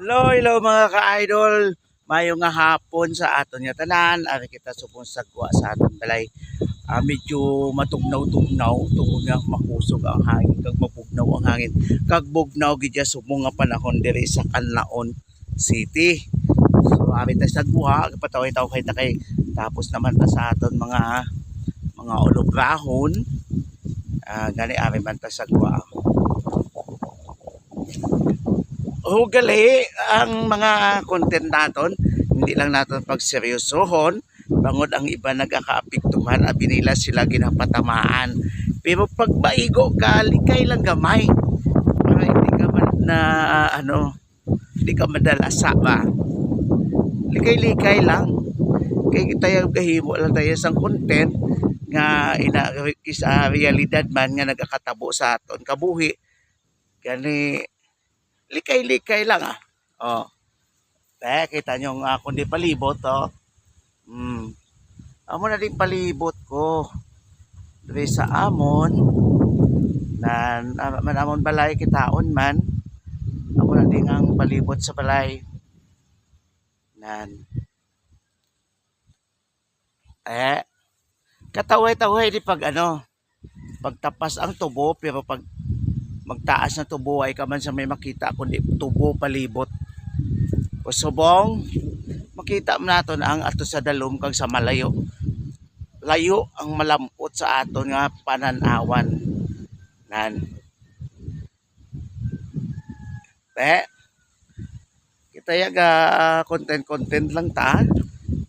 Hello mga ka-idol. Mayong nga hapon sa aton nga tanan. Ari kita subong sagwa sa aton balay. Medyo matugnaw-tugnaw tungod nga makusog ang hangin kag mabugnaw ang hangin. Kag bugnaw gid ya subong nga panahon diri sa Canlaon City. So ari ta sagwa pataway-taw kay ta kay tapos naman ta sa aton mga ulubrahon. Gani ari man ta sagwa. Gali ang mga content naton, hindi lang naton pagseryosohon, bangod ang iba nagkakaapektuhan, abi nila sila ginapatamaan. Pero pag maigo ka, likay lang gamay. Para hindi ka man na hindi ka madalasa ba. Likay-likay lang. Kaya tayo kahimo lang tayo sa content nga sa realidad man nga nagkakatabo sa aton kabuhi. Gani likay-likay lang Oh. Kita nyo nga kundi palibot Amo na din palibot ko. Diri sa amon na amon balay kitaon man. Amo na din ang palibot sa balay. Nan kataway-taway di pag pagtapas ang tubo pero pag magtaas na tubo ay ka man sa may makita kundi tubo palibot. Usubong makita mo naton ang ato sa dalom kag sa malayo. Layo ang malampot sa aton nga pananawan. Nan. Kita yaga content lang ta.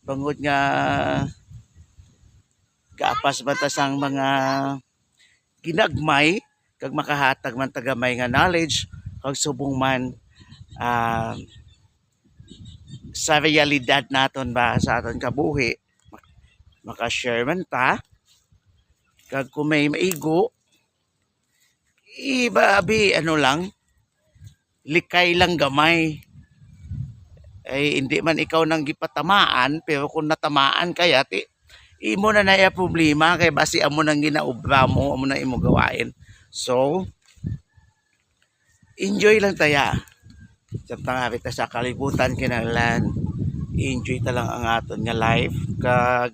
Bangod nga gaapas batas ang mga ginagmay kag makahatag man tagamay nga knowledge kag subong man sa realidad naton ba sa aton kabuhi maka-share man ta kag kung may maigo ibabi lang likay lang gamay ay hindi man ikaw nang gipatamaan pero kung natamaan kaya imo na naya problema kay basi amo nang ginaobra mo amo nang imo gawain. So, enjoy lang taya. Samtang kita sa kalibutan kinahanglan. Enjoy ta lang ang aton nga life kag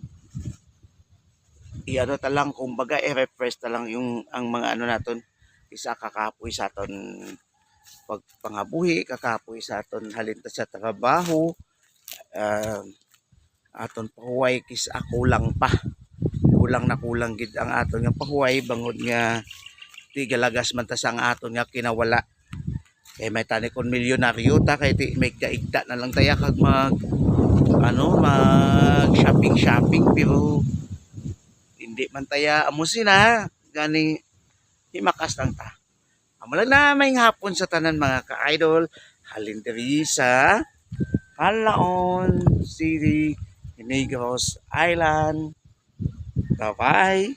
ta lang kumbaga i-refresh ta lang yung ang mga naton isa kakapoy sa aton pagpangabuhi, kakapoy sa aton halinta sa trabaho. Aton pahuway kis kulang pa. Kulang na kulang gid ang aton nga pahuway bangod nga galagas man ta sang aton nga kinawala kay may tani kon milyonaryo ta kay may kaigda na lang taya kag mag shopping pero hindi man taya amo sina gani himakas lang ta amo lang na may hapon sa tanan mga ka-idol halin diri sa Canlaon City, Negros Island. Bye bye.